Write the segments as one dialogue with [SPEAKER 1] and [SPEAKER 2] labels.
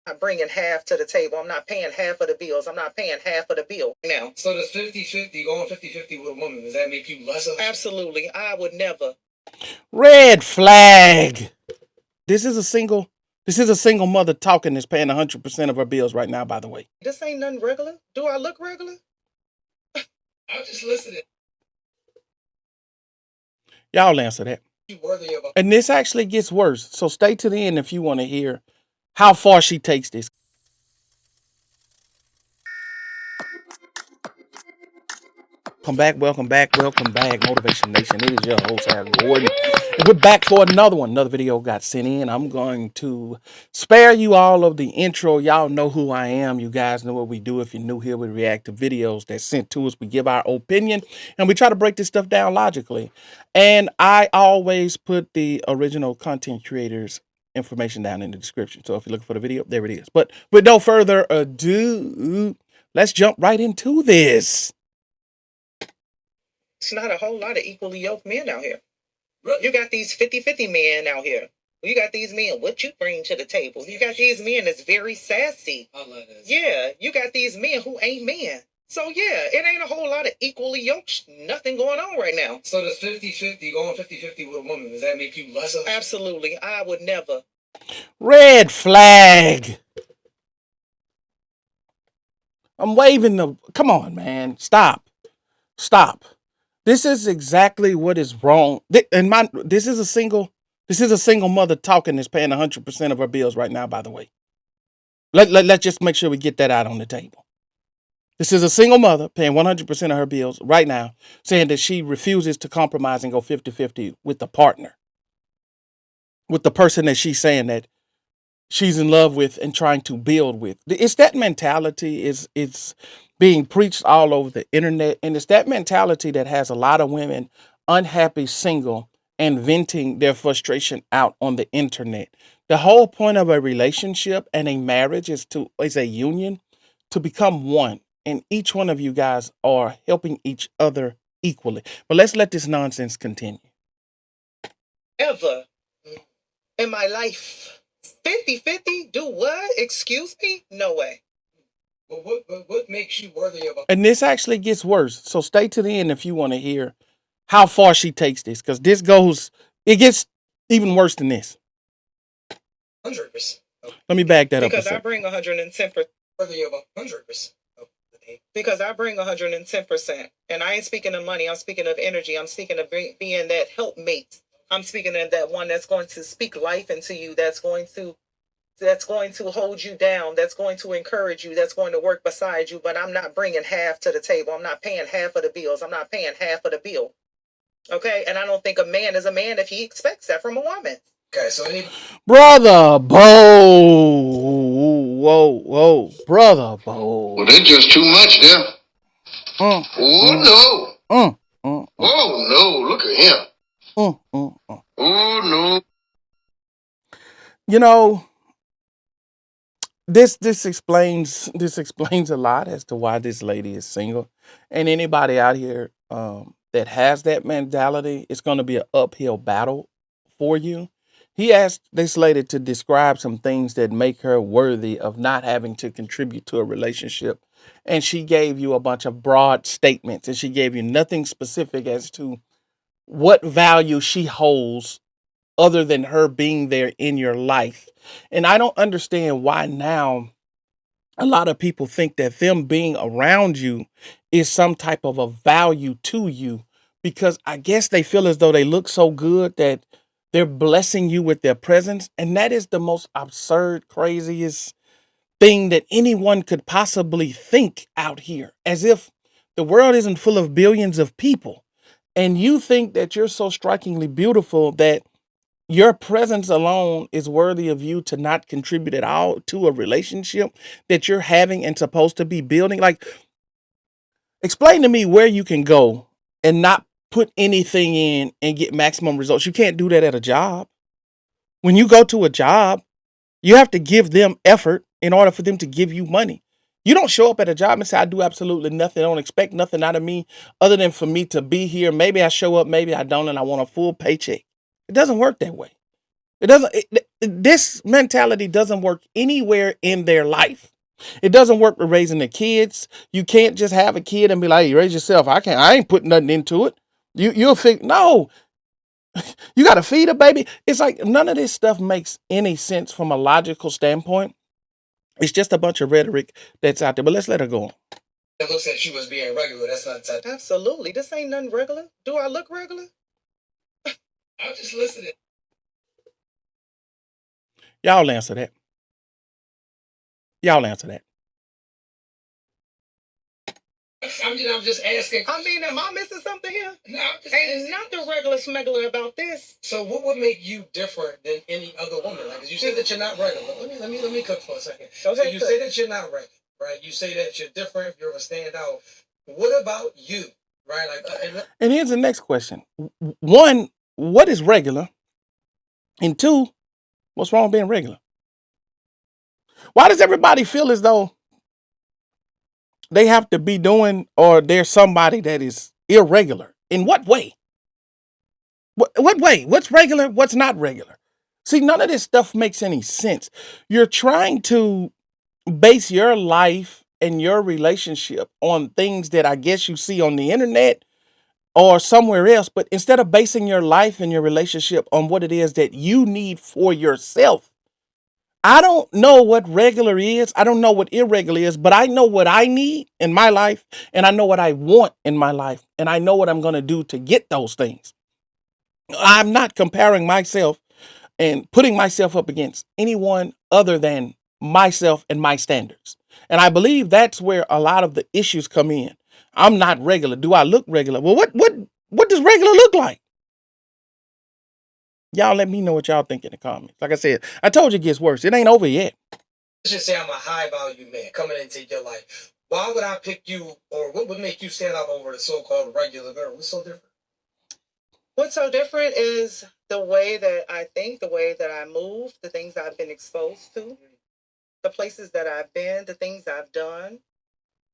[SPEAKER 1] Not bringing half to the table. I'm not paying half of the bills. I'm not paying half of the bill now.
[SPEAKER 2] So does 50-50, going 50-50 with a woman, does that make you less of?
[SPEAKER 1] Absolutely. I would never.
[SPEAKER 3] Red flag. This is a single mother talking that's paying 100% of her bills right now, by the way.
[SPEAKER 1] This ain't nothing regular. Do I look regular?
[SPEAKER 2] I'm just listening.
[SPEAKER 3] Y'all answer that.
[SPEAKER 2] You worthy of a-
[SPEAKER 3] And this actually gets worse. So stay to the end if you want to hear how far she takes this. Welcome back, Motivation Nation. It is your host, Air Gordon. And we're back for another one. Another video got sent in. I'm going to spare you all of the intro. Y'all know who I am. You guys know what we do. If you're new here, we react to videos that's sent to us. We give our opinion, and we try to break this stuff down logically. And I always put the original content creators' information down in the description. So if you're looking for the video, there it is. But with no further ado, let's jump right into this.
[SPEAKER 1] It's not a whole lot of equally yoked men out here. You got these 50-50 men out here. You got these men, what you bring to the table. You got these men that's very sassy.
[SPEAKER 2] I love this.
[SPEAKER 1] Yeah, you got these men who ain't men. So yeah, it ain't a whole lot of equally yoked, nothing going on right now.
[SPEAKER 2] So does 50-50, going 50-50 with a woman, does that make you less of?
[SPEAKER 1] Absolutely. I would never.
[SPEAKER 3] Red flag. I'm waving the, come on, man. Stop. This is exactly what is wrong. This is a single mother talking that's paying 100% of her bills right now, by the way. Let's just make sure we get that out on the table. This is a single mother paying 100% of her bills right now, saying that she refuses to compromise and go 50-50 with the partner, with the person that she's saying that she's in love with and trying to build with. It's that mentality it's being preached all over the internet. And it's that mentality that has a lot of women unhappy, single, and venting their frustration out on the internet. The whole point of a relationship and a marriage is a union to become one. And each one of you guys are helping each other equally. But let's let this nonsense continue.
[SPEAKER 1] Ever in my life. 50-50? Do what? Excuse me? No way.
[SPEAKER 2] But what makes you worthy of a...
[SPEAKER 3] And this actually gets worse. So stay to the end if you want to hear how far she takes this. Because it gets even worse than this.
[SPEAKER 2] 100%.
[SPEAKER 3] Let me back that up a
[SPEAKER 1] Because I
[SPEAKER 3] second.
[SPEAKER 1] bring 110%.
[SPEAKER 2] Worthy of 100%.
[SPEAKER 1] Because I bring 110%. And I ain't speaking of money. I'm speaking of energy. I'm speaking of being that helpmate. I'm speaking of that one that's going to speak life into you, that's going to hold you down, that's going to encourage you, that's going to work beside you. But I'm not bringing half to the table. I'm not paying half of the bills. I'm not paying half of the bill. Okay? And I don't think a man is a man if he expects that from a woman.
[SPEAKER 2] Okay, so
[SPEAKER 3] Brother Bo. Whoa. Brother Bo.
[SPEAKER 4] Well, that's just too much there. No. Oh, no. Look at him. Oh, no.
[SPEAKER 3] You know, this explains a lot as to why this lady is single. And anybody out here that has that mentality, it's going to be an uphill battle for you. He asked this lady to describe some things that make her worthy of not having to contribute to a relationship. And she gave you a bunch of broad statements, and she gave you nothing specific as to what value she holds other than her being there in your life. And I don't understand why now a lot of people think that them being around you is some type of a value to you, because I guess they feel as though they look so good that they're blessing you with their presence. And that is the most absurd, craziest thing that anyone could possibly think out here, as if the world isn't full of billions of people. And you think that you're so strikingly beautiful that your presence alone is worthy of you to not contribute at all to a relationship that you're having and supposed to be building. Like, explain to me where you can go and not put anything in and get maximum results. You can't do that at a job. When you go to a job, you have to give them effort in order for them to give you money. You don't show up at a job and say, I do absolutely nothing. I don't expect nothing out of me other than for me to be here. Maybe I show up, maybe I don't, and I want a full paycheck. It doesn't work that way. It doesn't. This mentality doesn't work anywhere in their life. It doesn't work with raising the kids. You can't just have a kid and be like, "You raise yourself." I ain't putting nothing into it. You'll think no. You got to feed a baby. It's like none of this stuff makes any sense from a logical standpoint. It's just a bunch of rhetoric that's out there. But let's let her go on.
[SPEAKER 2] It looks like she was being regular. That's not type.
[SPEAKER 1] Absolutely. This ain't nothing regular. Do I look regular?
[SPEAKER 2] I'm just listening.
[SPEAKER 3] Y'all answer that. Y'all answer that.
[SPEAKER 2] I'm just asking.
[SPEAKER 1] I mean, am I missing something here?
[SPEAKER 2] No,
[SPEAKER 1] ain't nothing regular smuggler about this.
[SPEAKER 2] So what would make you different than any other woman? Like, 'cause you said that you're not regular. Let me cook for a second.
[SPEAKER 1] Okay,
[SPEAKER 2] so you say that you're not regular, right? You say that you're different. You're a standout. What about you, right? Like,
[SPEAKER 3] and here's the next question. One, what is regular? And two, what's wrong with being regular? Why does everybody feel as though they have to be doing, or there's somebody that is irregular? In what way? What way? What's regular? What's not regular? See, none of this stuff makes any sense. You're trying to base your life and your relationship on things that I guess you see on the internet or somewhere else. But instead of basing your life and your relationship on what it is that you need for yourself, I don't know what regular is. I don't know what irregular is, but I know what I need in my life and I know what I want in my life. And I know what I'm going to do to get those things. I'm not comparing myself and putting myself up against anyone other than myself and my standards. And I believe that's where a lot of the issues come in. I'm not regular. Do I look regular? Well, what does regular look like? Y'all let me know what y'all think in the comments. Like I said, I told you it gets worse. It ain't over yet.
[SPEAKER 2] Let's just say I'm a high value man coming into your life. Why would I pick you, or what would make you stand out over the so-called regular girl? What's so different?
[SPEAKER 1] What's so different is the way that I think, the way that I move, the things I've been exposed to, the places that I've been, the things I've done.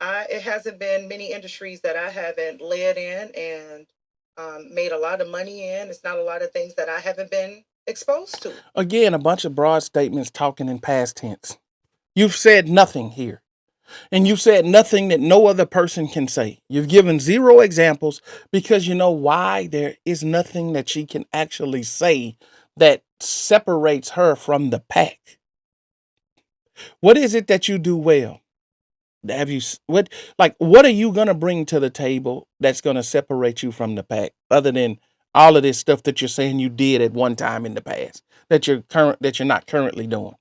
[SPEAKER 1] It hasn't been many industries that I haven't led in and made a lot of money in. It's not a lot of things that I haven't been exposed to.
[SPEAKER 3] Again, a bunch of broad statements talking in past tense. You've said nothing here. And you've said nothing that no other person can say. You've given zero examples because you know why? There is nothing that she can actually say that separates her from the pack. What is it that you do well? What are you going to bring to the table that's going to separate you from the pack other than all of this stuff that you're saying you did at one time in the past that you're not currently doing?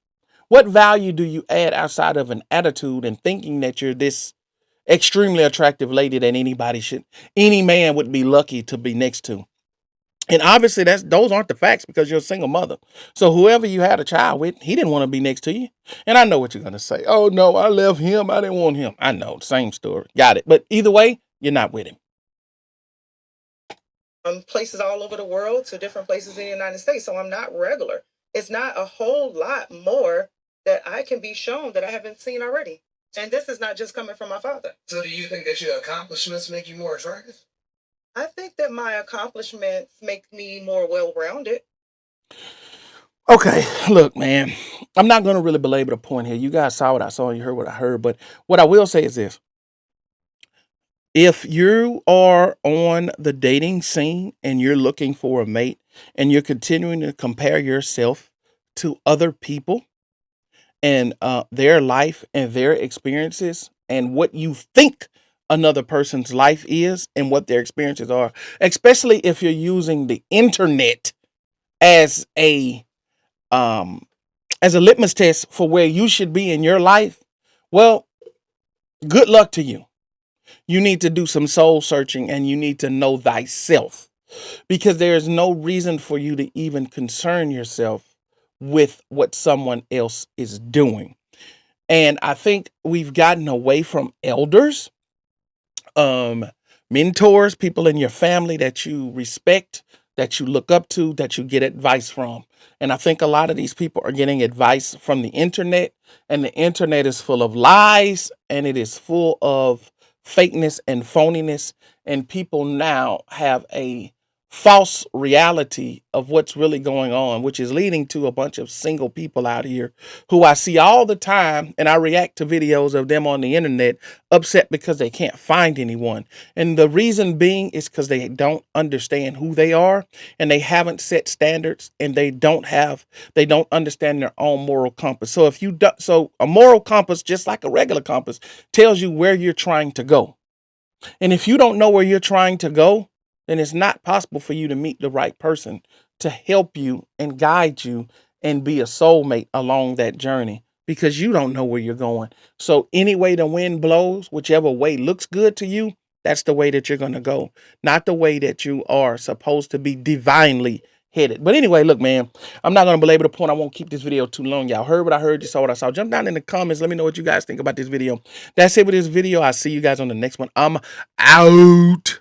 [SPEAKER 3] What value do you add outside of an attitude and thinking that you're this extremely attractive lady that any man would be lucky to be next to? And obviously those aren't the facts because you're a single mother. So whoever you had a child with, he didn't want to be next to you. And I know what you're going to say. Oh no, I left him. I didn't want him. I know, same story. Got it. But either way, you're not with him.
[SPEAKER 1] Places all over the world to different places in the United States. So I'm not regular. It's not a whole lot more that I can be shown that I haven't seen already. And this is not just coming from my father.
[SPEAKER 2] So do you think that your accomplishments make you more attractive?
[SPEAKER 1] I think that my accomplishments make me more well-rounded.
[SPEAKER 3] Okay, look, man, I'm not going to really belabor the point here. You guys saw what I saw, you heard what I heard. But what I will say is this. If you are on the dating scene and you're looking for a mate and you're continuing to compare yourself to other people and their life and their experiences and what you think another person's life is and what their experiences are, especially if you're using the internet as a litmus test for where you should be in your life, well, good luck to you. You need to do some soul searching and you need to know thyself because there is no reason for you to even concern yourself with what someone else is doing. And I think we've gotten away from elders, mentors, people in your family that you respect, that you look up to, that you get advice from. And I think a lot of these people are getting advice from the internet, and the internet is full of lies and it is full of fakeness and phoniness. And people now have a false reality of what's really going on, which is leading to a bunch of single people out here who I see all the time, and I react to videos of them on the internet upset because they can't find anyone. And the reason being is because they don't understand who they are, and they haven't set standards, and they don't understand their own moral compass. So if you do, so a moral compass, just like a regular compass, tells you where you're trying to go. And if you don't know where you're trying to go, then it's not possible for you to meet the right person to help you and guide you and be a soulmate along that journey, because you don't know where you're going. So any way the wind blows, whichever way looks good to you, that's the way that you're going to go, not the way that you are supposed to be divinely headed. But anyway, look, man, I'm not going to belabor the point. I won't keep this video too long. Y'all heard what I heard. You saw what I saw. Jump down in the comments. Let me know what you guys think about this video. That's it with this video. I'll see you guys on the next one. I'm out.